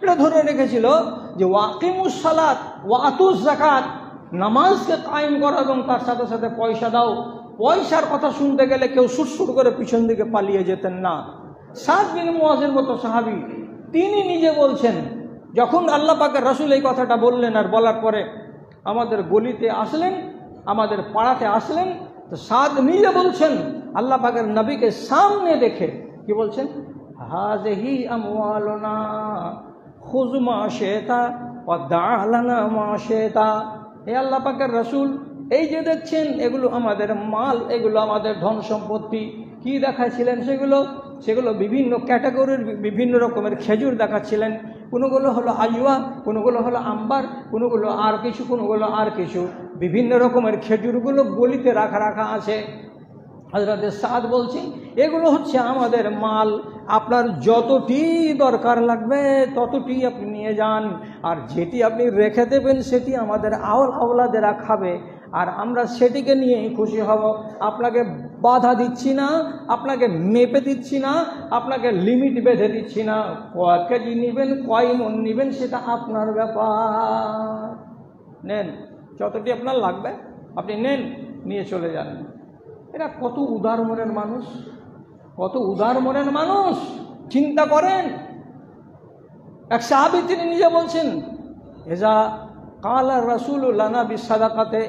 এটা ধরে রেখেছিল যে ওয়াকিমুস সালাত ওয়া আতুজ যাকাত, নামাজকে কায়েম করো এবং তার সাথে সাথে পয়সা দাও। পয়সার কথা শুনতে গেলে কেউ সুরসুর করে পিছন দিকে পালিয়ে যেতেন না। সাদ বিন মুআজের মতো সাহাবী, তিনি নিজে বলছেন, যখন আল্লাহ পাকের রাসূল এই কথাটা বললেন আর বলার পরে আমাদের গলিতে আসলেন, আমাদের পাড়াতে আসলেন, তো সাদ নিজে বলছেন আল্লাহ পাকের নবীকে সামনে দেখে কি বলছেন, হাযিহি আমওয়ালুনা খুয মা শিতা ওয়া দা লানা মা শিতা। হে আল্লাহ পাকের রাসূল, এই যে দেখছেন এগুলো আমাদের মাল, এগুলো আমাদের ধন সম্পত্তি। কি দেখাচ্ছিলেন সেগুলো বিভিন্ন ক্যাটাগরির বিভিন্ন রকমের খেজুর দেখাচ্ছিলেন। কোনোগুলো হলো আজওয়া, কোনোগুলো হলো আম্বার, কোনোগুলো আর কিছু, কোনোগুলো আর কিছু। বিভিন্ন রকমের খেজুরগুলো গলিতে রাখা আছে। হযরত সাদ বলছেন এগুলো হচ্ছে আমাদের মাল, আপনার যতটি দরকার লাগবে ততটি আপনি নিয়ে যান, আর যেটি আপনি রেখে দেবেন সেটি আমাদের আওলাদেরা খাবে, আর আমরা সেটিকে নিয়েই খুশি হব। আপনাকে বাধা দিচ্ছি না, আপনাকে মেপে দিচ্ছি না, আপনাকে লিমিট বেঁধে দিচ্ছি না। কয় কেজি নেবেন, কয় মন নেবেন সেটা আপনার ব্যাপার। নেন, যতটি আপনার লাগবে আপনি নেন, নিয়ে চলে যান। এরা কত উদার মনের মানুষ, কত উদার মনের মানুষ, চিন্তা করেন। এক সাহাবী তিনি নিজে বলছেন, এজা কালা রাসূলু লানা বিসাদাকাতে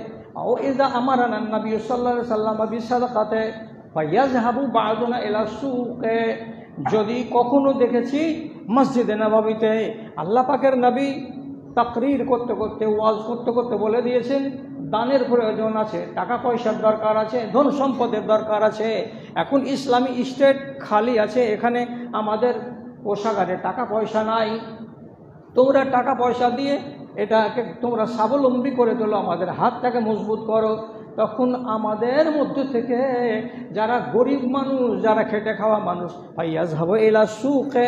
ও এজা আমারানা নবী সাল্লাল্লাহু আলাইহি ওয়াসাল্লাম বিসাদাকাতে ফায়াযহাবু বা'দুনা ইলা সুকে। যদি কখনো দেখেছি মসজিদে নববীতে আল্লাহ পাকের নবী তাকরীর করতে করতে, ওয়াজ করতে করতে বলে দিয়েছেন দানের প্রয়োজন আছে, টাকা পয়সার দরকার আছে, ধন সম্পদের দরকার আছে। এখন ইসলামী স্টেট খালি আছে, এখানে আমাদের কোষাগারে টাকা পয়সা নাই, তোমরা টাকা পয়সা দিয়ে এটাকে তোমরা স্বাবলম্বী করে তোলো, আমাদের হাতটাকে মজবুত করো। তখন আমাদের মধ্যে থেকে যারা গরিব মানুষ, যারা খেটে খাওয়া মানুষ, ফায়াযহাবু ইলা সুকে,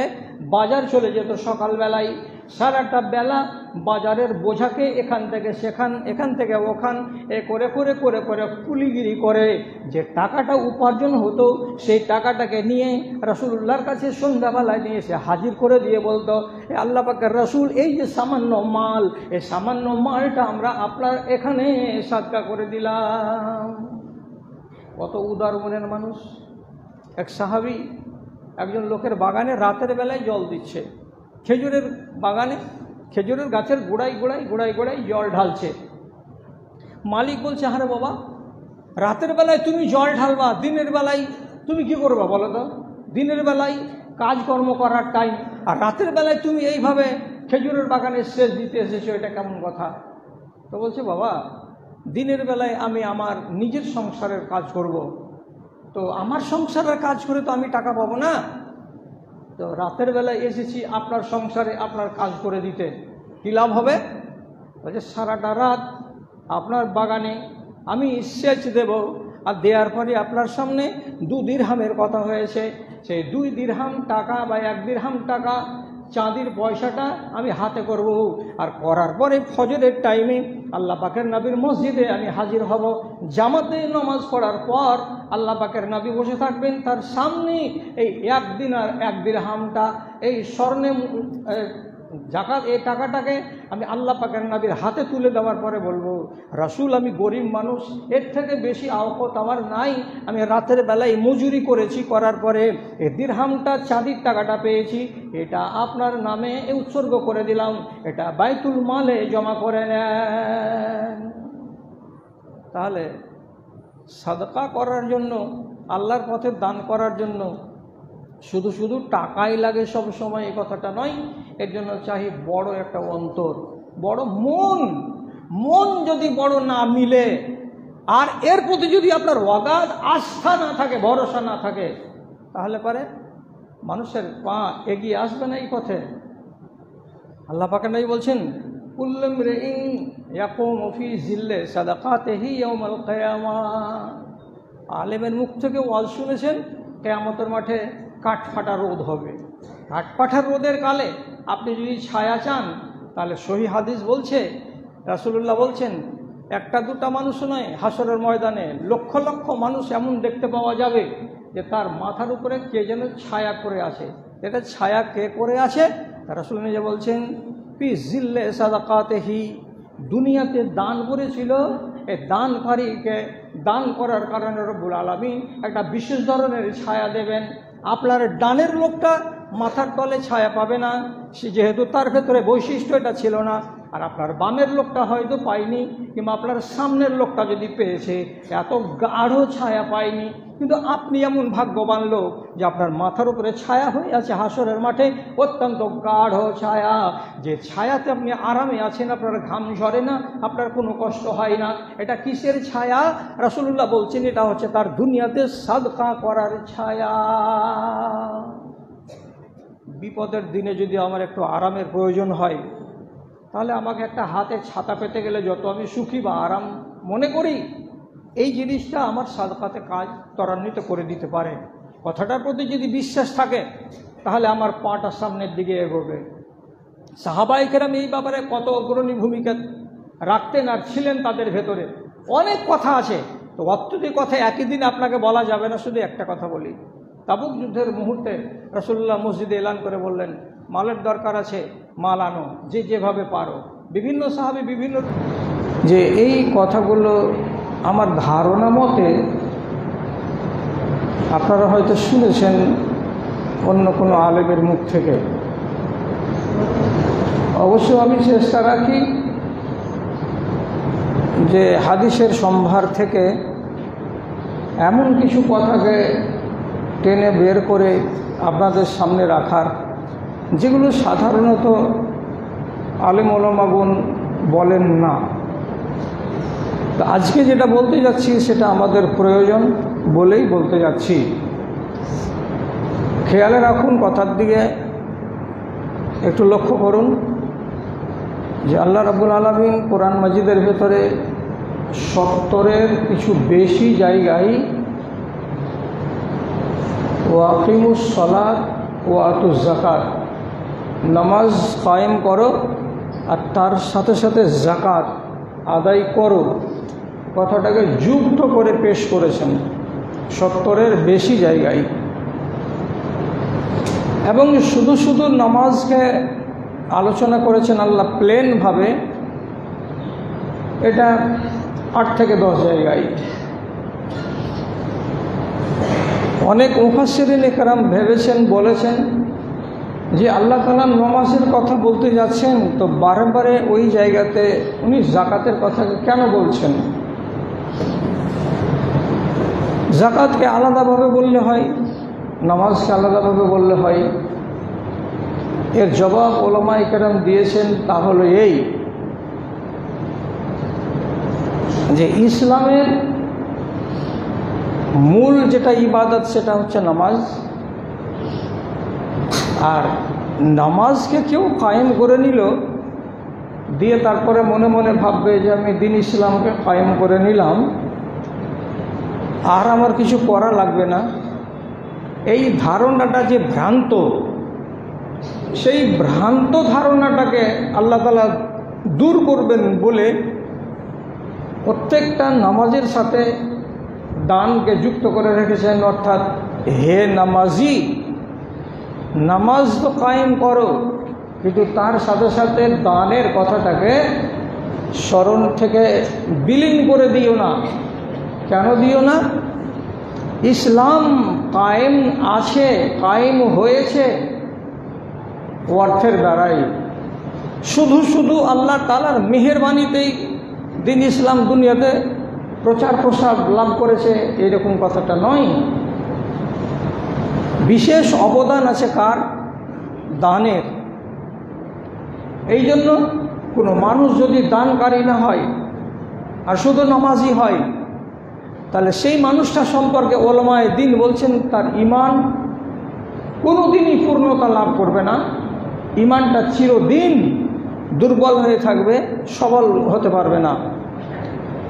বাজার চলে যেত সকালবেলায়, সারাটা বেলা বাজারের বোঝাকে এখান থেকে সেখান, এখান থেকে ওখান, এ করে করে করে করে কুলিগিরি করে যে টাকাটা উপার্জন হতো সেই টাকাটাকে নিয়ে রাসূলুল্লাহর কাছে সন্ধ্যাবেলায় নিয়ে এসে হাজির করে দিয়ে বলতো, আল্লাহ পাকের রাসূল, এই যে সামান্য মাল, এই সামান্য মালটা আমরা আপনার এখানে সাদকা করে দিলাম। কত উদার মনের মানুষ। এক সাহাবী একজন লোকের বাগানে রাতের বেলায় জল দিচ্ছে, খেজুরের বাগানে খেজুরের গাছের গোড়ায় গোড়ায় গোড়ায় গোড়ায় জল ঢালছে। মালিক বলছে, আরে বাবা, রাতের বেলায় তুমি জল ঢালবা, দিনের বেলায় তুমি কি করবা বলো তো? দিনের বেলায় কাজকর্ম করার টাইম, আর রাতের বেলায় তুমি এইভাবে খেজুরের বাগানে সেচ দিতে এসেছো, এটা কেমন কথা? তো বলছে, বাবা, দিনের বেলায় আমি আমার নিজের সংসারের কাজ করব, তো আমার সংসারের কাজ করে তো আমি টাকা পাবো না, তো রাতের বেলায় এসেছি আপনার সংসারে আপনার কাজ করে দিতে, কী লাভ হবে? বলছে, সারাটা রাত আপনার বাগানে আমি সেচ দেব, আর দেওয়ার পরে আপনার সামনে 2 দিরহামের কথা হয়েছে, সেই 2 দিরহাম টাকা বা 1 দিরহাম টাকা চাঁদির পয়সাটা আমি হাতে করব, আর করার পরে ফজরের টাইমে আল্লাহ পাকের নবীর মসজিদে আমি হাজির হব। জামাতে নামাজ পড়ার পর আল্লাহ পাকের নবী বসে থাকবেন, তার সামনে এই 1 দিনার 1 দিরহামটা এই স্বর্ণে জাকাত, এই টাকাটাকে আমি আল্লাহ পাকের নবীর হাতে তুলে দেওয়ার পরে বলবো, রাসূল, আমি গরিব মানুষ, এর থেকে বেশি আওকত আমার নাই, আমি রাতের বেলায় মজুরি করেছি, করার পরে এই দিরহামটা চাঁদির টাকাটা পেয়েছি, এটা আপনার নামে উৎসর্গ করে দিলাম, এটা বাইতুল মালে জমা করে নেন। তাহলে সাদকা করার জন্য, আল্লাহর পথে দান করার জন্য শুধু শুধু টাকাই লাগে সব সময়, এই কথাটা নয়। এর জন্য চাই বড় একটা অন্তর, বড় মন। মন যদি বড় না মিলে, আর এর প্রতি যদি আপনার অগাধ আস্থা না থাকে, ভরসা না থাকে, তাহলে পারে মানুষের পা এগিয়ে আসবে না এই পথে। আল্লাহ পাক নবী বলছেন, কুল্লু ইমরিইন ইয়াকুমু ফি জিল্লি সাদাকাতিহি ইয়াউমাল কিয়ামাহ। আলেমের মুখ থেকে ওয়াজ শুনেছেন, কিয়ামতের মাঠে কাঠফাটা রোদ হবে। কাঠফাটা রোদের কালে আপনি যদি ছায়া চান, তাহলে সহিহ হাদিস বলছে, রাসূলুল্লাহ বলছেন, 1-2টা মানুষ নয়, হাসরের ময়দানে লক্ষ লক্ষ মানুষ এমন দেখতে পাওয়া যাবে যে তার মাথার উপরে কে যেন ছায়া করে আছে। এটা ছায়া কে করে আছে? রাসূল নিজে বলছেন ফি জিল্লে সাদাকাতিহি, দুনিয়াতে দান করেছিল, এই দানকারীকে দান করার কারণে রব্বুল আলামিন একটা বিশেষ ধরনের ছায়া দেবেন। আপনার ডানের লোকটা মাথার তলে ছায়া পাবে না, সে যেহেতু তার ভেতরে বৈশিষ্ট্য এটা ছিল না। আর আপনার বামের লোকটা হয়তো পায়নি, কিংবা আপনার সামনের লোকটা যদি পেয়েছে এত গাঢ় ছায়া পায়নি, কিন্তু আপনি এমন ভাগ্যবান লোক যে আপনার মাথার উপরে ছায়া হয়ে আছে হাসরের মাঠে, অত্যন্ত গাঢ় ছায়া, যে ছায়াতে আপনি আরামে আছেন, আপনার ঘাম ঝরে না, আপনার কোনো কষ্ট হয় না। এটা কিসের ছায়া? রাসূলুল্লাহ বলছেন এটা হচ্ছে তার দুনিয়াতে সাদকা করার ছায়া। বিপদের দিনে যদি আমার একটু আরামের প্রয়োজন হয়, তাহলে আমাকে একটা হাতে ছাতা পেতে গেলে যত আমি সুখী বা আরাম মনে করি, এই জিনিসটা আমার সাদকাতে কাজ ত্বরান্বিত করে দিতে পারে। কথাটার প্রতি যদি বিশ্বাস থাকে তাহলে আমার পাটা সামনের দিকে এগোবে। সাহাবায়ে কেরাম এই ব্যাপারে কত অগ্রণী ভূমিকা রাখতেন আর ছিলেন তাদের ভেতরে। অনেক কথা আছে, তো অত্যধিক কথা একই দিন আপনাকে বলা যাবে না, শুধু একটা কথা বলি। তাবুক যুদ্ধের মুহূর্তে রাসূলুল্লাহ মসজিদে এলান করে বললেন, মালের দরকার আছে, মাল আনো, যে যেভাবে পারো। বিভিন্ন সাহাবী বিভিন্ন, যে এই কথাগুলো আমার ধারণা মতে আপনারা হয়তো শুনেছেন অন্য কোনো আলেমের মুখ থেকে। অবশ্য আমি চেষ্টা রাখি যে হাদিসের সম্ভার থেকে এমন কিছু কথাকে টেনে বের করে আপনাদের সামনে রাখার, যেগুলো সাধারণত আলেম ওলামাগণ বলেন না। তো আজকে যেটা বলতে যাচ্ছি সেটা আমাদের প্রয়োজন বলেই বলতে যাচ্ছি। খেয়ালে রাখুন, কথার দিকে একটু লক্ষ্য করুন যে আল্লাহ রাব্বুল আলামিন কোরআন মাজিদের ভেতরে 70-এর কিছু বেশি জায়গায় ওয়াকিমুস সালাত ওয়া আতুজ যাকাত, নামাজ কায়েম করো আর তার সাথে সাথে যাকাত আদায় করো, কথাটাকে যুক্ত করে পেশ করেছেন 70-এর বেশি জায়গায়। এবং শুধু শুধু নামাজকে আলোচনা করেছেন আল্লাহ প্লেনভাবে, এটা 8 থেকে 10 জায়গায়। অনেক মুফাসসিরিন ইকরাম ভেবেছেন, বলেছেন যে আল্লাহ তাআলা নামাজের কথা বলতে যাচ্ছেন, তো বারে বারে ওই জায়গাতে উনি যাকাতের কথা কেন বলছেন? যাকাতকে আলাদাভাবে বললে হয়, নামাজকে আলাদাভাবে বললে হয়। এর জবাব উলামায়ে কেরাম দিয়েছেন, তা হলো এই যে ইসলামের মূল যেটা ইবাদত সেটা হচ্ছে নামাজ। আর নামাজকে কেউ কায়েম করে নিল, দিয়ে তারপরে মনে মনে ভাববে যে আমি দিন ইসলামকে কায়েম করে নিলাম, আর আমার কিছু করা লাগবে না। এই ধারণাটা যে ভ্রান্ত, সেই ভ্রান্ত ধারণাটাকে আল্লাহ তাআলা দূর করবেন বলে প্রত্যেকটা নামাজের সাথে দানকে যুক্ত করে রেখেছেন। অর্থাৎ হে নামাজি, নামাজ তো কায়েম করো, কিন্তু তার সাথে সাথে দানের কথাটাকে স্মরণ থেকে বিলীন করে দিও না। কেন দিও না? ইসলাম কায়েম আছে, কায়েম হয়েছে অর্থের দ্বারাই। শুধু শুধু আল্লাহ তাআলার মেহেরবানিতেই দিন ইসলাম দুনিয়াতে প্রচার প্রসার লাভ করেছে এরকম কথাটা নয়। বিশেষ অবদান আছে কার? দানের। এই জন্য কোনো মানুষ যদি দানকারী না হয় আর শুধু নামাজি হয়, তাহলে সেই মানুষটা সম্পর্কে উলামায়ে দ্বীন বলছেন তার ঈমান কোনোদিনই পূর্ণতা লাভ করবে না। ঈমানটা চিরদিন দুর্বল হয়ে থাকবে, সবল হতে পারবে না।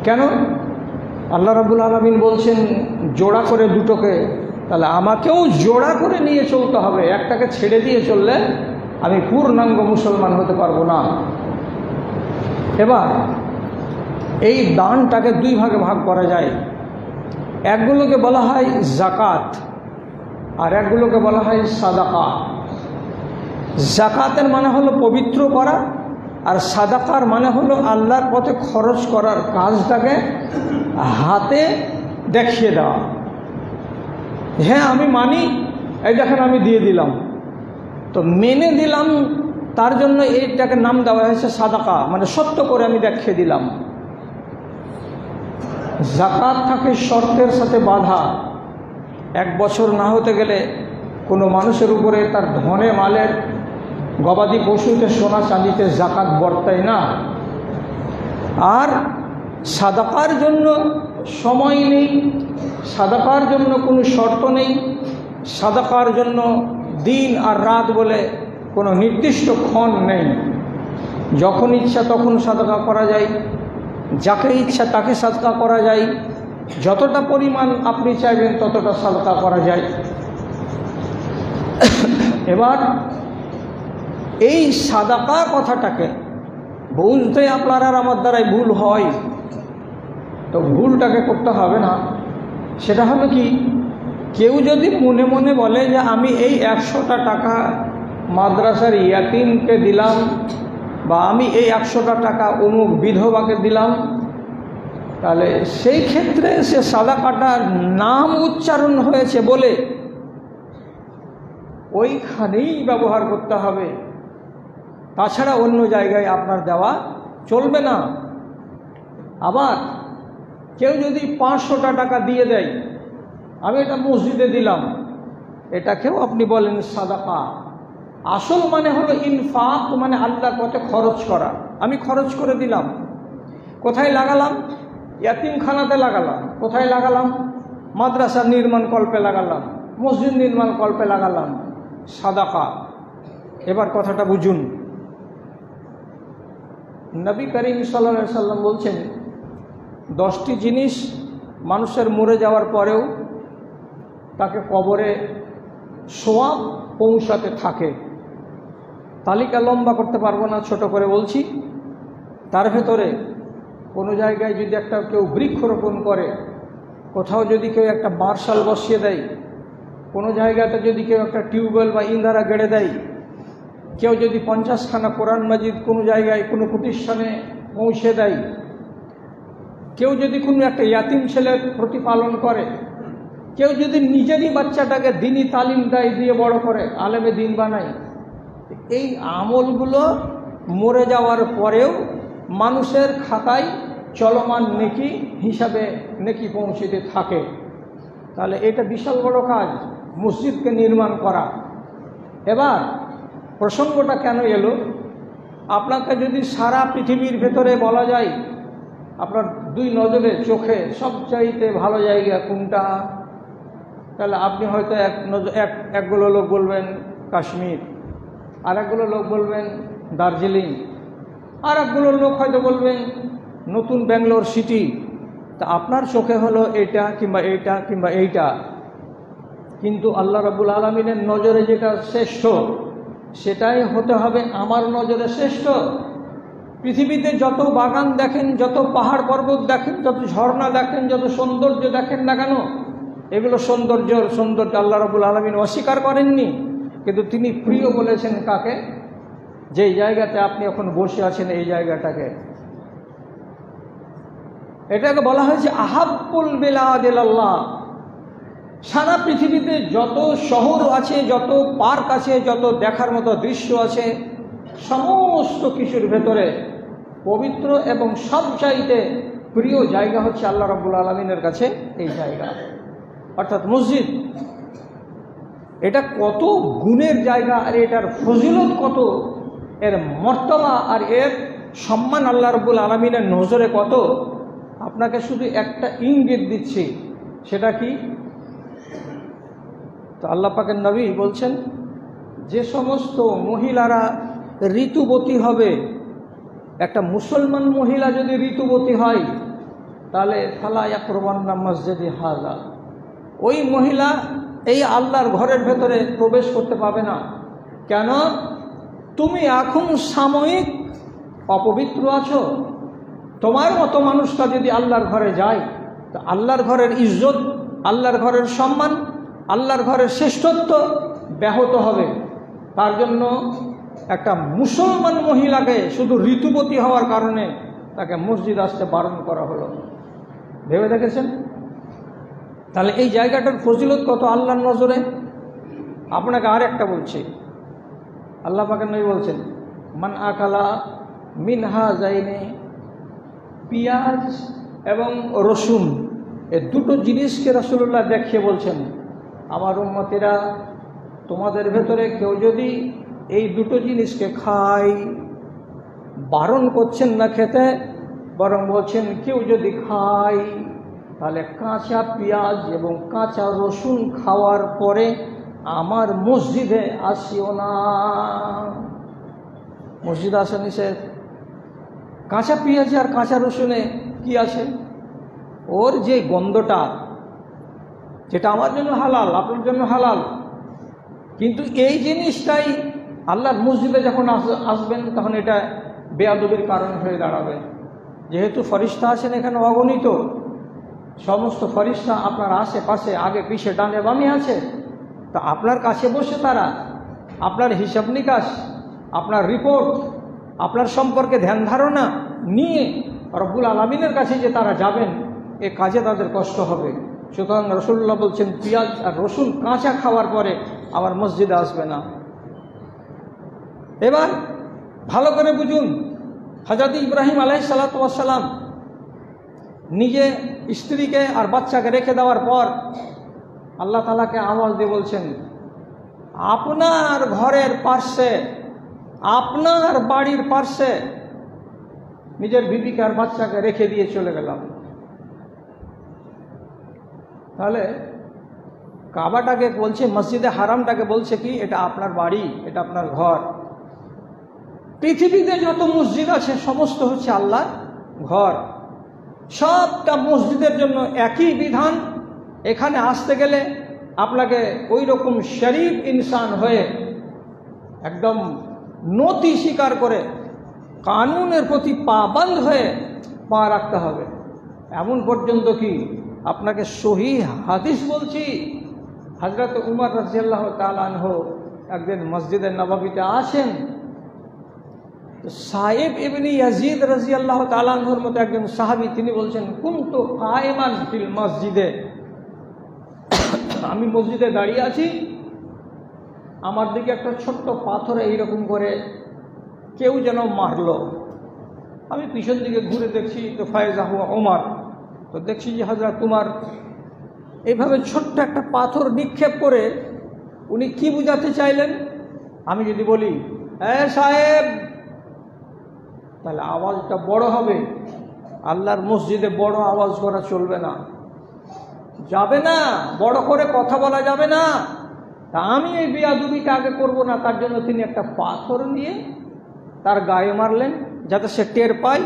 কেন? আল্লাহ রাব্বুল আলামিন বলছেন জোড়া করে দুটোকে, তাহলে আমাকেও জোড়া করে নিয়ে চলতে হবে। একটাকে ছেড়ে দিয়ে চললে আমি পূর্ণাঙ্গ মুসলমান হতে পারবো না। এবার এই দানটাকে দুই ভাগে ভাগ করা যায়। একগুলোকে বলা হয় যাকাত আর একগুলোকে বলা হয় সাদাকা। জাকাতের মানে হলো পবিত্র করা, আর সাদাকার মানে হলো আল্লাহর পথে খরচ করার কাজটাকে হাতে দেখিয়ে দেওয়া। হ্যাঁ আমি মানি, এই দেখেন আমি দিয়ে দিলাম, তো মেনে দিলাম, তার জন্য এইটাকে নাম দেওয়া হয়েছে সাদাকা, মানে সত্য করে আমি দেখিয়ে দিলাম। জাকাত থাকে শর্তের সাথে বাঁধা। 1 বছর না হতে গেলে কোনো মানুষের উপরে তার ধনে মালের, গবাদি পশুতে, সোনা চাঁদিতে জাকাত বর্তায় না। আর সাদাকার জন্য সময় নেই, সাদাকার জন্য কোনো শর্ত নেই, সাদাকার জন্য দিন আর রাত বলে কোনো নির্দিষ্ট ক্ষণ নেই। যখন ইচ্ছা তখন সাদাকা করা যায়, যাকে ইচ্ছা তাকে সাদকা করা যায়, যতটা পরিমাণ আপনি চাইবেন ততটা সাদকা করা যায়। এবার এই সাদাকা কথাটাকে বুঝতে আপনার আর আমার দ্বারাই ভুল হয়, তো ভুলটাকে করতে হবে না। সেটা হলো কি, কেউ যদি মনে মনে বলে যে আমি এই 100টা টাকা মাদ্রাসার ইয়াতিমকে দিলাম, বা আমি এই 100টা টাকা অমুক বিধবাকে দিলাম, তাহলে সেই ক্ষেত্রে সে সাদাকাটার নাম উচ্চারণ হয়েছে বলে ওইখানেই ব্যবহার করতে হবে, তাছাড়া অন্য জায়গায় আপনার দেওয়া চলবে না। আবার কেউ যদি 500টা টাকা দিয়ে দেয়, আমি এটা মসজিদে দিলাম, এটাকেও আপনি বলেন সাদাকা। আসল মানে হলো ইনফাক, মানে আল্লাহর পথে খরচ করা। আমি খরচ করে দিলাম, কোথায় লাগালাম? ইয়াতিমখানাতে লাগালাম। কোথায় লাগালাম? মাদ্রাসা নির্মাণ কল্পে লাগালাম, মসজিদ নির্মাণ কল্পে লাগালাম, সাদাকা। এবার কথাটা বুঝুন। নবী করিম সাল্লাল্লাহু আলাইহি সাল্লাম বলছেন 10টি জিনিস মানুষের মরে যাওয়ার পরেও তাকে কবরে সোয়াব পৌঁছাতে থাকে। তালিকা লম্বা করতে পারবো না, ছোট করে বলছি। তার ভেতরে কোনো জায়গায় যদি একটা কেউ বৃক্ষরোপণ করে, কোথাও যদি কেউ একটা মার্শাল বসিয়ে দেয়, কোনো জায়গাতে যদি কেউ একটা টিউবওয়েল বা ইন্দারা গেড়ে দেয়, কেউ যদি 50খানা কোরআন মাজিদ কোনো জায়গায় কোনো প্রতিষ্ঠানে পৌঁছে দেয়, কেউ যদি কোনো একটা ইয়াতিম ছেলের প্রতিপালন করে, কেউ যদি নিজেরই বাচ্চাটাকে দিনই তালিম দেয়, দিয়ে বড় করে আলেমে দিন বানায়, এই আমলগুলো মরে যাওয়ার পরেও মানুষের খাতায় চলমান নেকি হিসাবে নেকি পৌঁছতে থাকে। তাহলে এটা বিশাল বড় কাজ, মসজিদকে নির্মাণ করা। এবার প্রসঙ্গটা কেন এলো? আপনাকে যদি সারা পৃথিবীর ভেতরে বলা যায় আপনার 2 নজরে চোখে সবচাইতে ভালো জায়গা কোনটা, তাহলে আপনি হয়তো একগুলো লোক বলবেন কাশ্মীর, আর একগুলো লোক বলবেন দার্জিলিং, আর একগুলো লোক হয়তো বলবেন নতুন ব্যাঙ্গালোর সিটি। তা আপনার চোখে হলো এটা কিংবা এইটা কিংবা এইটা, কিন্তু আল্লাহ রাব্বুল আলামিনের নজরে যেটা শ্রেষ্ঠ সেটাই হতে হবে আমার নজরে শ্রেষ্ঠ। পৃথিবীতে যত বাগান দেখেন, যত পাহাড় পর্বত দেখেন, যত ঝর্ণা দেখেন, যত সৌন্দর্য দেখেন না কেন, এগুলো সৌন্দর্য আল্লাহ রাব্বুল আলামিন অস্বীকার করেননি, কিন্তু তিনি প্রিয় বলেছেন কাকে? যেই জায়গাতে আপনি এখন বসে আছেন এই জায়গাটাকে। এটাকে বলা হয়েছে আহাব্বুল বিলাদ ইলাল্লাহ। সারা পৃথিবীতে যত শহর আছে, যত পার্ক আছে, যত দেখার মতো দৃশ্য আছে, সমস্ত কিছুর ভেতরে পবিত্র এবং সবচাইতে প্রিয় জায়গা হচ্ছে আল্লাহ রাব্বুল আলামিনের কাছে এই জায়গা, অর্থাৎ মসজিদ। এটা কত গুণের জায়গা, আর এটার ফজিলত কত, এর মর্তবা আর এর সম্মান আল্লাহ রাব্বুল আলামিনের নজরে কত, আপনাকে শুধু একটা ইঙ্গিত দিচ্ছি। সেটা কি? তো আল্লাহ পাকের নবী বলছেন, যে সমস্ত মহিলারা ঋতুবতী হবে, একটা মুসলমান মহিলা যদি ঋতুবতী হয়, তাহলে ফালা ইয়াকরবান্না মসজিদে হাযা, ওই মহিলা এই আল্লাহর ঘরের ভেতরে প্রবেশ করতে পাবে না। কেন? তুমি এখন সাময়িক অপবিত্র আছো। তোমার মতো মানুষটা যদি আল্লাহর ঘরে যায়, তো আল্লাহর ঘরের ইজ্জত, আল্লাহর ঘরের সম্মান, আল্লাহর ঘরের শ্রেষ্ঠত্ব ব্যাহত হবে। তার জন্য একটা মুসলমান মহিলাকে শুধু ঋতুবতী হওয়ার কারণে তাকে মসজিদ আসতে বারণ করা হলো। ভেবে দেখেছেন? তাহলে এই জায়গাটার ফজিলত কত আল্লাহর নজরে। আপনাকে আর একটা বলছি, আল্লাহ পাকের নবী বলছেন, মান আকালা মিনহা যাইনে, পেঁয়াজ এবং রসুন, এই দুটো জিনিসকে রাসূলুল্লাহ দেখিয়ে বলছেন, আমার উম্মতেরা তোমাদের ভেতরে কেউ যদি এই দুটো জিনিসকে খায়, বারণ করছেন না খেতে, বরং বলছেন কেউ যদি খায় তাহলে কাঁচা পেঁয়াজ এবং কাঁচা রসুন খাওয়ার পরে আমার মসজিদে আসিও না। মসজিদে আসা নিষেধ। কাঁচা পেঁয়াজে আর কাঁচা রসুনে কি আছে? ওর যে গন্ধটা, যেটা আমার জন্য হালাল, আপনার জন্য হালাল, কিন্তু এই জিনিসটাই আল্লাহর মসজিদে যখন আসবেন তখন এটা বেয়াদবির কারণ হয়ে দাঁড়াবে। যেহেতু ফরিস্তা আছেন এখানে অগণিত, সমস্ত ফরিস্তা আপনার আশেপাশে আগে পিছে ডানে বামে আছে, তা আপনার কাছে বসে তারা আপনার হিসাব নিকাশ, আপনার রিপোর্ট, আপনার সম্পর্কে ধ্যান ধারণা নিয়ে রব্বুল আলামিনের কাছে যে তারা যাবেন, এ কাজে তাদের কষ্ট হবে। সুতরাং রাসূলুল্লাহ বলছেন পেঁয়াজ আর রসুন কাঁচা খাওয়ার পরে আমার মসজিদে আসবে না। এবার ভালো করে বুঝুন, হযরত ইব্রাহিম আলাইহিস সালাতু ওয়াস সালাম নিজে স্ত্রীকে আর বাচ্চাকে রেখে দেওয়ার পর আল্লাহ তাআলাকে আওয়াজ দিয়ে বলছেন, আপনার ঘরের পাশে, আপনার বাড়ির পাশে নিজের বিবিকে আর বাচ্চাকে রেখে দিয়ে চলে গেলাম। তাহলে কাবাটাকে বলছে, মসজিদে হারামটাকে বলছে কি এটা আপনার বাড়ি, এটা আপনার ঘর। পৃথিবীতে যত মসজিদ আছে সমস্ত হচ্ছে আল্লাহর ঘর, সবটা মসজিদের জন্য একই বিধান। এখানে আসতে গেলে আপনাকে ওই রকম শরীফ ইনসান হয়ে একদম নতি স্বীকার করে কানুনের প্রতি পাবন্দ হয়ে পা রাখতে হবে। এমন পর্যন্ত কি আপনাকে সহিহ হাদিস বলছি, হযরত উমর রাদিয়াল্লাহু তাআলা আনহু একদিন মসজিদে নববীতে আসেন, সাইব ইবনে ইয়াজিদ রাদিয়াল্লাহু তাআলা আনহুর মতো একজন সাহাবী, তিনি বলছেন, কুনতু কায়মান ফিল মসজিদে, আমি মসজিদে দাঁড়িয়ে আছি, আমার দিকে একটা ছোট্ট পাথরে এইরকম করে কেউ যেন মারলো। আমি পিছন দিকে ঘুরে দেখছি তো ফায়জা হুয়া ওমর, তো দেখছি যে হযরত উমর এইভাবে ছোট্ট একটা পাথর নিক্ষেপ করে উনি কি বুঝাতে চাইলেন। আমি যদি বলি এ সাহেব, তাহলে আওয়াজটা বড় হবে। আল্লাহর মসজিদে বড় আওয়াজ করা চলবে না, যাবে না, বড় করে কথা বলা যাবে না। তা আমি এই বেয়াদবিটা আগে করবো না, তার জন্য তিনি একটা পাথর নিয়ে তার গায়ে মারলেন যাতে সে টের পায়।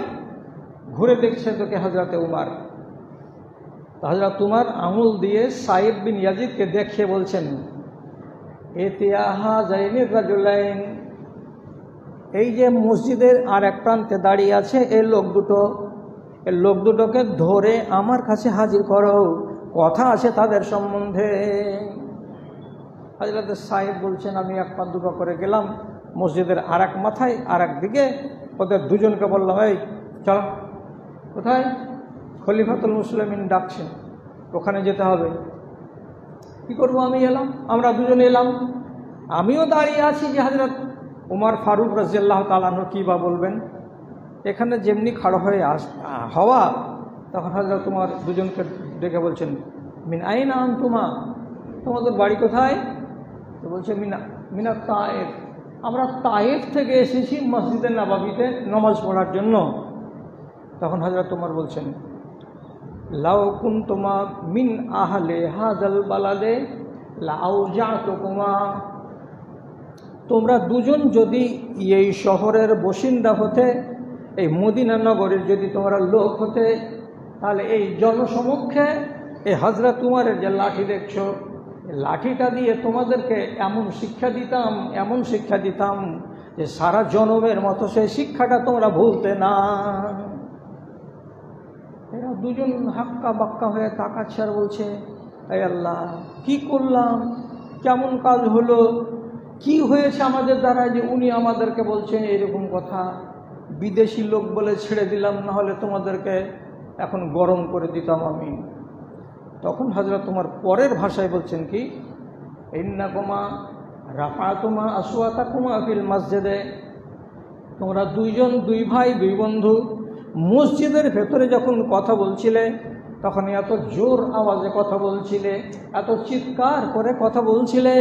ঘুরে দেখছে তোকে হযরত উমর। হযরত উমর আঙুল দিয়ে সাইব বিন ইয়াজিদকে দেখিয়ে বলছেন, এতিয়াহা জাইনির রাজুলাইন, এই যে মসজিদের আর এক প্রান্তে দাঁড়িয়ে আছে এই লোক দুটোকে ধরে আমার কাছে হাজির করো, কথা আছে তাদের সম্বন্ধে। হযরত সাহেব বলছেন, আমি এক পা দুপা করে গেলাম মসজিদের আর এক মাথায়, আর এক দিকে ওদের দুজনকে বললাম, এই চলো। কোথায়? খলিফাতুল মুসলিমিন ডাকছেন, ওখানে যেতে হবে। কি করব? আমি এলাম, আমরা দুজনে এলাম। আমিও দাঁড়িয়ে আছি যে হযরত উমর ফারুক রাদিয়াল্লাহু তাআলা আনহু কী বা বলবেন। এখানে যেমনি খাড়া হয়ে হওয়া, তখন হযরত উমর দুজনকে ডেকে বলছেন, মিন আইনা আনতুমা, তোমাদের বাড়ি কোথায়? তো বলছে মিনা তায়েফ, আমরা তায়েফ থেকে এসেছি মসজিদে নববীতে নামাজ পড়ার জন্য। তখন হযরত উমর বলছেন, লাউ কুনতুমা মিন আহলে হাযাল বালাদে লাউজাতুকুমা, তোমরা দুজন যদি এই শহরের বাসিন্দা হতে, এই মদিনা নগরের যদি তোমরা লোক হতে, তাহলে এই জনসমক্ষে এই হযরত উমরের যে লাঠি দেখছো, লাঠিটা দিয়ে তোমাদেরকে এমন শিক্ষা দিতাম যে সারা জনমের মতো সেই শিক্ষাটা তোমরা ভুলতে না। এরা দুজন হাক্কা বাক্কা হয়ে তাকাচ্ছে আর বলছে, এই আল্লাহ, কি করলাম, কেমন কাজ হলো, কি হয়েছে আমাদের দ্বারা যে উনি আমাদেরকে বলছেন এরকম কথা? বিদেশি লোক বলে ছেড়ে দিলাম, না হলে তোমাদেরকে এখন গরম করে দিতাম আমি। তখন হযরত ওমর পরের ভাষায় বলছেন কি, ইন্নাকুমা রাফাতুমা আসওয়াতাকুমা ফিল মসজিদে, তোমরা দুইজন, দুই ভাই, দুই বন্ধু মসজিদের ভেতরে যখন কথা বলছিলে তখন এত জোর আওয়াজে কথা বলছিলে, এত চিৎকার করে কথা বলছিলে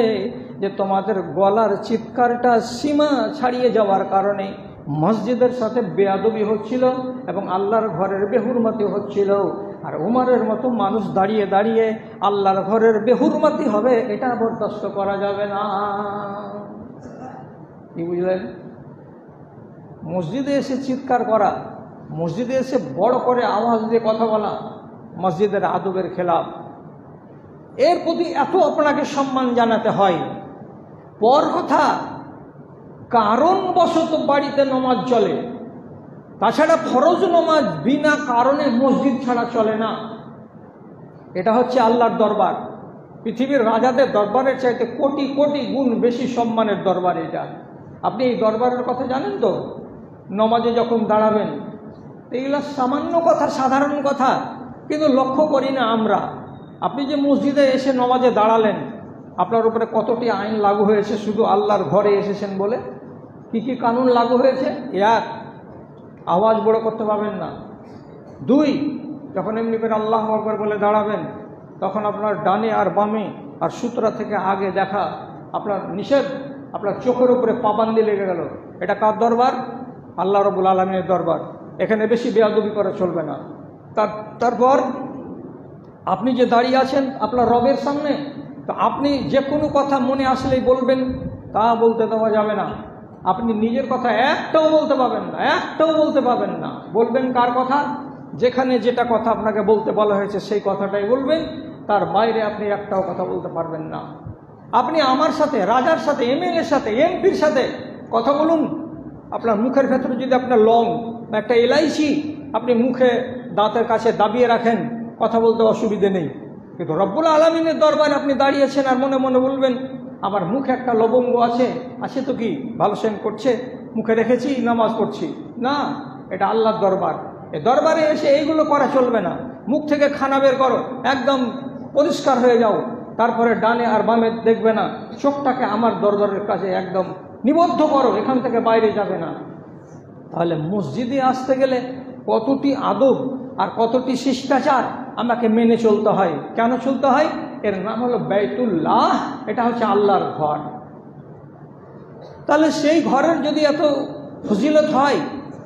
যে তোমাদের গলার চিৎকারটা সীমা ছাড়িয়ে যাওয়ার কারণে মসজিদের সাথে বেয়াদবি হচ্ছিল এবং আল্লাহর ঘরের বেহুরমতি হচ্ছিল। আর উমরের মতো মানুষ দাঁড়িয়ে দাঁড়িয়ে আল্লাহর ঘরের বেহুরমতি হবে, এটা বরদাস্ত করা যাবে না। কি বুঝলেন? মসজিদে এসে চিৎকার করা, মসজিদে এসে বড় করে আওয়াজ দিয়ে কথা বলা মসজিদের আদবের খেলাফ। এর প্রতি এত আপনাকে সম্মান জানাতে হয়। পর কথা, কারণবশত বাড়িতে নমাজ চলে, তাছাড়া ফরজ নমাজ বিনা কারণে মসজিদ ছাড়া চলে না। এটা হচ্ছে আল্লাহর দরবার, পৃথিবীর রাজাদের দরবারের চাইতে কোটি কোটি গুণ বেশি সম্মানের দরবার এটা। আপনি এই দরবারের কথা জানেন তো? নমাজে যখন দাঁড়াবেন, এইগুলো সামান্য কথা, সাধারণ কথা, কিন্তু লক্ষ্য করি না আমরা। আপনি যে মসজিদে এসে নমাজে দাঁড়ালেন, আপনার উপরে কতটি আইন লাগু হয়েছে শুধু আল্লাহর ঘরে এসেছেন বলে? কি কি কানুন লাগু হয়েছে? এক, আওয়াজ বড় করতে পারবেন না। দুই, যখন এমনি করে আল্লাহু আকবার বলে দাঁড়াবেন তখন আপনার ডানে আর বামে আর সূত্রা থেকে আগে দেখা আপনার নিষেধ। আপনার চোখের উপরে পাবান্দি লেগে গেল। এটা কার দরবার? আল্লাহ রাব্বুল আলামিনের দরবার। এখানে বেশি বেয়াদবি করা চলবে না। তারপর আপনি যে দাঁড়িয়ে আছেন আপনার রবের সামনে, তো আপনি যে কোনো কথা মনে আসলেই বলবেন, তা বলতে দেওয়া যাবে না। আপনি নিজের কথা একটাও বলতে পাবেন না, একটাও বলতে পাবেন না। বলবেন কার কথা? যেখানে যেটা কথা আপনাকে বলতে বলা হয়েছে সেই কথাটাই বলবেন, তার বাইরে আপনি একটাও কথা বলতে পারবেন না। আপনি আমার সাথে, রাজার সাথে, এমএলএর সাথে, এমপির সাথে কথা বলুন, আপনার মুখের ভেতরে যদি আপনার লং বা একটা এলাইচি আপনি মুখে দাঁতের কাছে দাবিয়ে রাখেন, কথা বলতে অসুবিধে নেই। কিন্তু রব্বুল আলামিনের দরবারে আপনি দাঁড়িয়েছেন আর মনে মনে বলবেন আমার মুখে একটা লবঙ্গ আছে তো কি, ভালো সেন করছে, মুখে রেখেছি, নামাজ পড়ছি না। এটা আল্লাহর দরবার। এই দরবারে এসে এইগুলো করা চলবে না। মুখ থেকে খানা বের করো, একদম পরিষ্কার হয়ে যাও, তারপরে ডানে আর বামে দেখবে না, চোখটাকে আমার দরবারের কাছে একদম নিবদ্ধ করো, এখান থেকে বাইরে যাবে না। তাহলে মসজিদে আসতে গেলে কতটি আদব আর কতটি শিষ্টাচার আমাকে মেনে চলতে হয়। কেন চলতে হয়? এর নাম হলো বাইতুল্লাহ, এটা হচ্ছে আল্লাহর ঘর। তাহলে সেই ঘরের যদি এত ফজিলত হয়,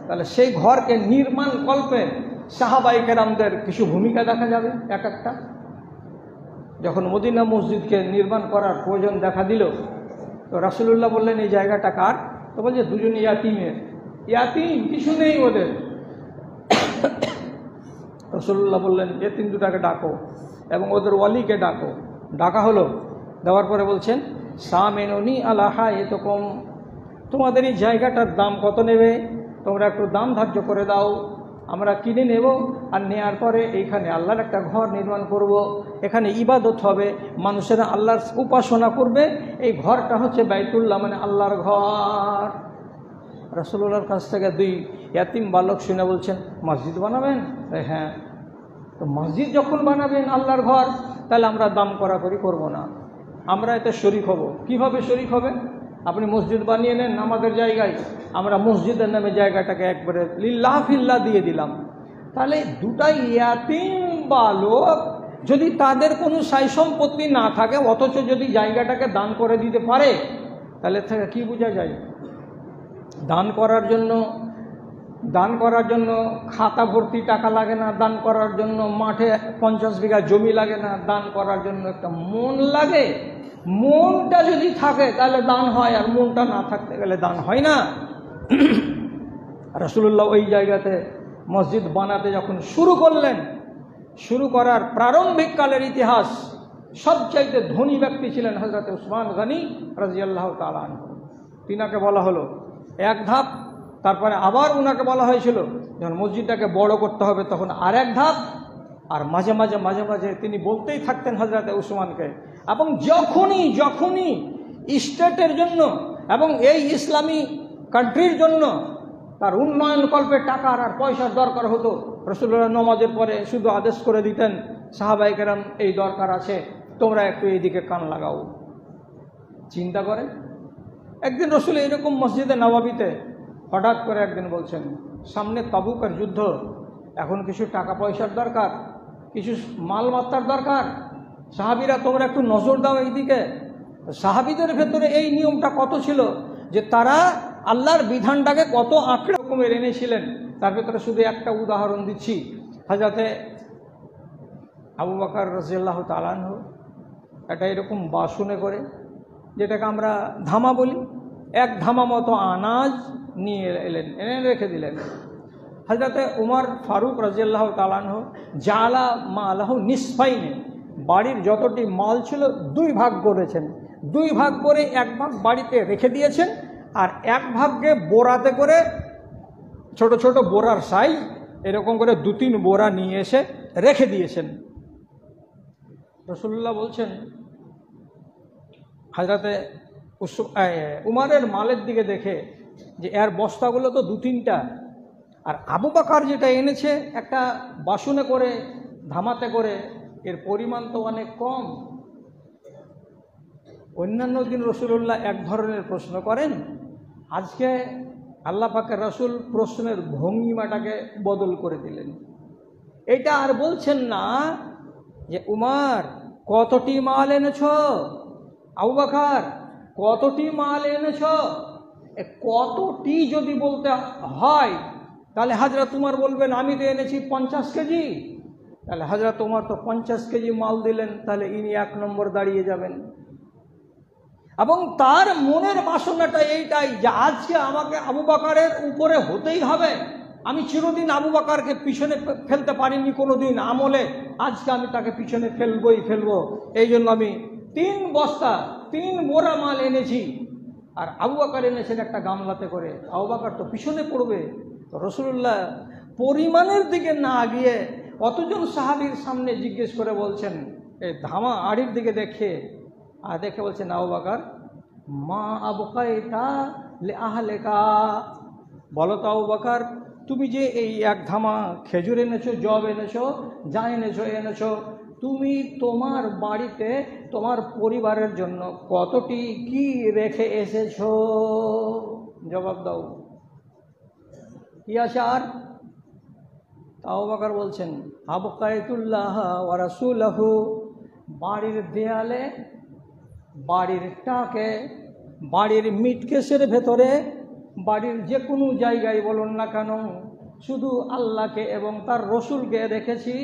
তাহলে সেই ঘরকে নির্মাণ কল্পে সাহাবায়ে কেরামদের কিছু ভূমিকা দেখা যাবে। এক একটা, যখন মদিনা মসজিদকে নির্মাণ করার প্রয়োজন দেখা দিল, তো রাসূলুল্লাহ বললেন এই জায়গাটা কার? তো বলছে দুজন ইয়াতিমের। ইয়াতিম, কিছু নেই ওদের। রাসূলুল্লাহ বললেন ইয়াতিম দুটাকে ডাকো এবং ওদের ওয়ালিকে ডাকো। ডাকা হলো, দেওয়ার পরে বলছেন সামেনুনি আলা হায়াতুকুম, তোমাদের এই জায়গাটার দাম কত নেবে? তোমরা একটু দাম ধার্য করে দাও, আমরা কিনে নেব। আর নেওয়ার পরে এইখানে আল্লাহর একটা ঘর নির্মাণ করব, এখানে ইবাদত হবে, মানুষেরা আল্লাহর উপাসনা করবে। এই ঘরটা হচ্ছে বাইতুল্লাহ, মানে আল্লাহর ঘর। রাসূলুল্লাহর কাছ থেকে দুই ইয়াতিম বালক শুনে বলছেন মসজিদ বানাবেন? হ্যাঁ। তো মসজিদ যখন বানাবেন আল্লাহর ঘর, তাহলে আমরা দাম করাকরি করব না, আমরা এতে শরিক হব। কিভাবে শরিক হবে? আপনি মসজিদ বানিয়ে নেন আমাদের জায়গায়, আমরা মসজিদের নামে জায়গাটাকে একবারে লিল্লাহ ফিল্লাহ দিয়ে দিলাম। তাহলে দুটাই ইয়াতিম বালক যদি তাদের কোনো সাই সম্পত্তি না থাকে, অথচ যদি জায়গাটাকে দান করে দিতে পারে, তাহলে থেকে কি বোঝা যায়? দান করার জন্য খাতা ভর্তি টাকা লাগে না, দান করার জন্য মাঠে 50 বিঘা জমি লাগে না, দান করার জন্য একটা মন লাগে। মনটা যদি থাকে তাহলে দান হয়, আর মনটা না থাকতে গেলে দান হয় না। রাসূলুল্লাহ ওই জায়গাতে মসজিদ বানাতে যখন শুরু করলেন, শুরু করার প্রারম্ভিক কালের ইতিহাস, সবচাইতে ধনী ব্যক্তি ছিলেন হযরত উসমান গনি রাদিয়াল্লাহু তাআলা আনহু। তিনাকে বলা হলো এক ধাপ, তারপরে আবার উনাকে বলা হয়েছিল যখন মসজিদটাকে বড় করতে হবে তখন আর এক ধাপ, আর মাঝে মাঝে তিনি বলতেই থাকতেন হযরত উসমানকে। এবং যখনই স্টেটের জন্য এবং এই ইসলামী কান্ট্রির জন্য তার উন্নয়ন কল্পে টাকার আর পয়সার দরকার হতো, রাসূলুল্লাহ নামাজের পরে শুধু আদেশ করে দিতেন, সাহাবায়ে কেরাম এই দরকার আছে, তোমরা একটু এইদিকে কান লাগাও। চিন্তা করে একদিন রাসূল এরকম মসজিদে নববীতে হঠাৎ করে একদিন বলছেন, সামনে তাবুকের যুদ্ধ, এখন কিছু টাকা পয়সার দরকার, কিছু মালমাত্রার দরকার, সাহাবীরা তোমরা একটু নজর দাও এইদিকে। সাহাবীদের ভেতরে এই নিয়মটা কত ছিল যে তারা আল্লাহর বিধানটাকে কত আঁকড়ে রকমের এনেছিলেন। তার ভেতরে শুধু একটা উদাহরণ দিচ্ছি, হযরতে আবু বকর রাদিয়াল্লাহু তাআলা আনহু এটা এরকম বাসনে করে, যেটাকে আমরা ধামা বলি, এক ধামা মতো আনাজ নিয়ে এলেন, এনে রেখে দিলেন। হযরতে উমর ফারুক রাদিয়াল্লাহু তাআলা আনহু জালা মালাহু নিসফাইনে, বাড়ির যতটি মাল ছিল দুই ভাগ করেছেন, দুই ভাগ করে এক ভাগ বাড়িতে রেখে দিয়েছেন, আর এক ভাগকে বোরাতে করে, ছোট ছোট বোরার সাইজ এরকম করে 2-3 বোরা নিয়ে এসে রেখে দিয়েছেন। রাসূলুল্লাহ বলছেন, হযরতে উমরের মালের দিকে দেখে যে এর বস্তাগুলো তো 2-3টা, আর আবু বকর যেটা এনেছে একটা বাসনে করে, ধামাতে করে, এর পরিমাণ তো অনেক কম। অন্যান্য দিন রাসূলুল্লাহ এক ধরনের প্রশ্ন করেন, আজকে আল্লাহ পাকের রাসূল প্রশ্নের ভঙ্গিমাটাকে বদল করে দিলেন। এটা আর বলছেন না যে উমর কতটি মাল এনেছো, আবু বকর কতটি মাল এনেছো। কতটি যদি বলতে হয় তাহলে হযরত উমর বলবেন আমি তো এনেছি 50 কেজি, তাহলে হযরত উমর তো 50 কেজি মাল দিলেন, তাহলে ইনি 1 নম্বর দাঁড়িয়ে যাবেন। এবং তার মনের বাসনাটা এইটাই যে আজকে আমাকে আবু বকরের উপরে হতেই হবে। আমি চিরদিন আবু বকরকে পিছনে ফেলতে পারিনি কোনোদিন আমলে, আজকে আমি তাকে পিছনে ফেলবই ফেলবো। এই জন্য আমি 3 বস্তা 3 বোরা মাল এনেছি, আর আবু বকর এনেছেন একটা গামলাতে করে, আবু বকর তো পিছনে পড়বে। তো রাসূলুল্লাহ পরিমাণের দিকে না গিয়ে কতজন সাহাবীর সামনে জিজ্ঞেস করে বলছেন, এই ধামা আড়ির দিকে দেখে আর দেখে বলছেন, আবু বকর মা আবকাইতা লি আহলিকা, বলো তো আবু বকর তুমি যে এই এক ধামা খেজুর এনেছো, জব এনেছো, যা এনেছো, তুমি তোমার বাড়িতে তোমার পরিবারের জন্য কতটি কি রেখে এসেছো? জবাব দাও, কি আছে আর? আবু বকর বলছেন, আবকাইতুল্লাহ ওয়া রাসূলহু, বাড়ির দেয়ালে, বাড়ির টাকে, বাড়ির মিটকেসের ভেতরে, বাড়ির যে কোনো জায়গায় বলুন না কেন, শুধু আল্লাহকে এবং তার রসুলকে রেখেছি,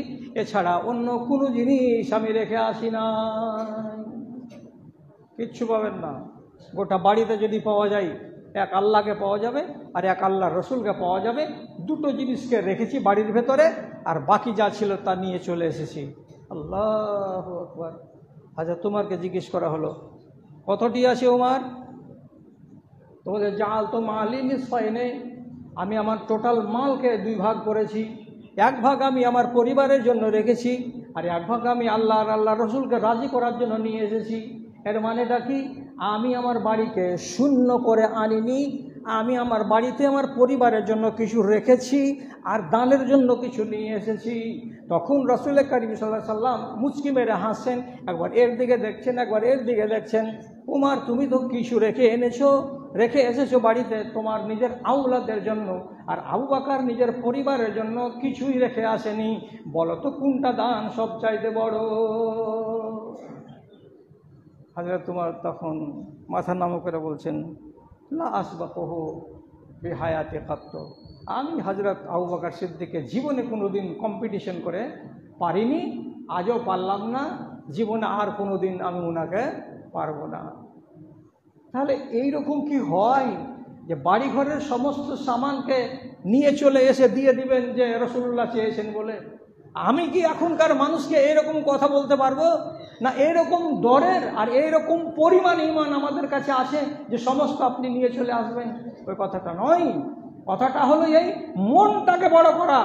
এছাড়া অন্য কোনো জিনিস আমি রেখে আসি না। কিচ্ছু পাবেন না। গোটা বাড়িতে যদি পাওয়া যায়, এক আল্লাহকে পাওয়া যাবে আর এক আল্লাহর রসুলকে পাওয়া যাবে। 2টো জিনিসকে রেখেছি বাড়ির ভেতরে, আর বাকি যা ছিল তা নিয়ে চলে এসেছি। আল্লাহু আকবার। হযরত উমরকে জিজ্ঞেস করা হলো, কতটি আছে উমর? তোমাদের জাল তো মালি নিসফাইনে, আমি আমার টোটাল মালকে 2 ভাগ করেছি। 1 ভাগ আমি আমার পরিবারের জন্য রেখেছি, আর 1 ভাগ আমি আল্লাহ আর আল্লাহর রসুলকে রাজি করার জন্য নিয়ে এসেছি। এর মানেটা কি? আমি আমার বাড়িকে শূন্য করে আনিনি, আমি আমার বাড়িতে আমার পরিবারের জন্য কিছু রেখেছি আর দানের জন্য কিছু নিয়ে এসেছি। তখন রাসূল কারীম সাল্লাল্লাহু আলাইহি সাল্লাম মুচকি মেরে হাসেন, একবার এর দিকে দেখছেন, একবার এর দিকে দেখছেন। উমর তুমি তো কিছু রেখে এসেছো বাড়িতে তোমার নিজের আওলাদের জন্য, আর আবু বকর নিজের পরিবারের জন্য কিছুই রেখে আসেনি। বলো তো কোনটা দান সবচাইতে বড়? হযরত উমর তখন মাথা নাম করে বলছেন, লা আসবাকুহু বিহায়াতি কাত্ত, আমি হযরত আবু বকর সিদ্দিকের জীবনে কোনোদিন কম্পিটিশন করে পারিনি, আজও পারলাম না, জীবনে আর কোনোদিন আমি ওনাকে পারবো না। তাহলে এইরকম কি হয় যে বাড়িঘরের সমস্ত সামানকে নিয়ে চলে এসে দিয়ে দিবেন যে রাসূলুল্লাহ চেয়েছেন বলে? আমি কি এখনকার মানুষকে এরকম কথা বলতে পারবো? না এরকম দরের আর এইরকম পরিমাণ ঈমান আমাদের কাছে আছে যে সমস্ত আপনি নিয়ে চলে আসবেন? ওই কথাটা নয়। কথাটা হলো এই মনটাকে বড় করা,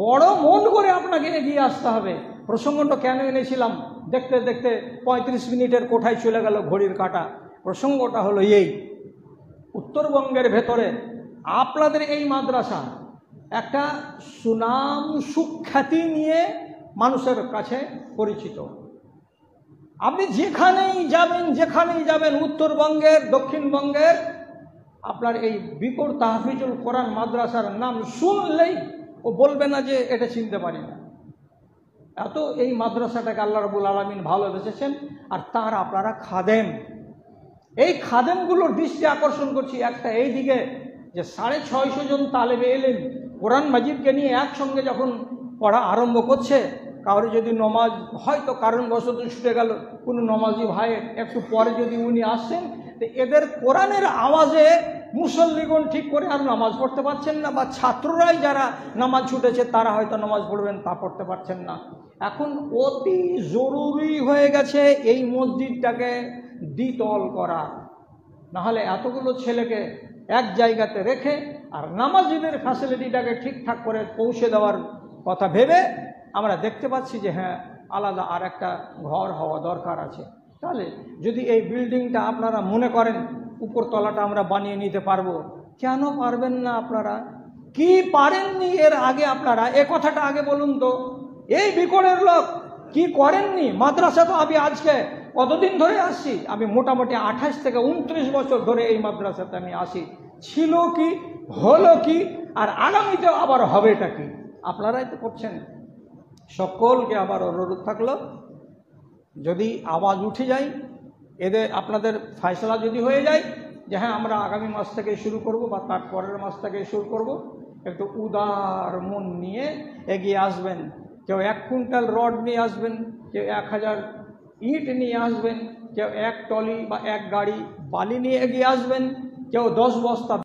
বড় মন করে আপনাকে এগিয়ে আসতে হবে। প্রসঙ্গটা কেন এনেছিলাম? দেখতে দেখতে 35 মিনিটের কোঠায় চলে গেল ঘড়ির কাঁটা। প্রসঙ্গটা হলো এই, উত্তরবঙ্গের ভেতরে আপনাদের এই মাদ্রাসা একটা সুনাম সুখ্যাতি নিয়ে মানুষের কাছে পরিচিত। আপনি যেখানেই যাবেন উত্তরবঙ্গের, দক্ষিণবঙ্গের, আপনার এই বিকর তাহফিজুল কোরআন মাদ্রাসার নাম শুনলেই ও বলবে না যে এটা চিনতে পারি না। এত এই মাদ্রাসাটাকে আল্লাহ রাব্বুল আলামিন ভালোবেসেছেন। আর তার আপনারা খাদেম, এই খাদেমগুলোর দৃষ্টি আকর্ষণ করছি একটা এই দিকে যে 650 জন তালেবে এলেন কোরআন মাজিদকে নিয়ে একসঙ্গে যখন পড়া আরম্ভ করছে, কারো যদি নমাজ হয়তো কারণবশত ছুটে গেল, কোনো নমাজি ভাইয়ের একটু পরে যদি উনি আসছেন, তো এদের কোরআনের আওয়াজে মুসল্লিগণ ঠিক করে আর নামাজ পড়তে পারছেন না, বা ছাত্ররাই যারা নামাজ ছুটেছে তারা হয়তো নামাজ পড়বেন তা পড়তে পারছেন না। এখন অতি জরুরি হয়ে গেছে এই মসজিদটাকে দ্বিতল করা, নাহলে এতগুলো ছেলেকে এক জায়গাতে রেখে আর নামাজিদের ফ্যাসিলিটিটাকে ঠিকঠাক করে পৌঁছে দেওয়ার কথা ভেবে আমরা দেখতে পাচ্ছি যে হ্যাঁ, আলাদা আর একটা ঘর হওয়া দরকার আছে। তাহলে যদি এই বিল্ডিংটা আপনারা মনে করেন উপরতলাটা আমরা বানিয়ে নিতে পারবো, কেন পারবেন না? আপনারা কি পারেননি এর আগে? আপনারা এ কথাটা আগে বলুন তো, এই বিকরের লোক কি করেননি? মাদ্রাসা তো আমি আজকে কতদিন ধরে আসছি, আমি মোটামুটি 28 থেকে 29 বছর ধরে এই মাদ্রাসাতে আমি আসি। ছিল কি, হলো কি, আর আগামীতেও আবার হবেটা কি? আপনারাই তো করছেন। সকলকে আবার অনুরোধ থাকলো, যদি আওয়াজ উঠে যায়, এদের আপনাদের ফয়সালা যদি হয়ে যায় যে হ্যাঁ আমরা আগামী মাস থেকে শুরু করব বা তার পরের মাস থেকে শুরু করব, একটু উদার মন নিয়ে এগিয়ে আসবেন। কেউ 1 কুইন্টাল রড নিয়ে আসবেন, কেউ 1000 ইট নিয়ে আসবেন, কেউ 1 টলি বা 1 গাড়ি বালি নিয়ে এগিয়ে আসবেন, কেউ 10 বস্তা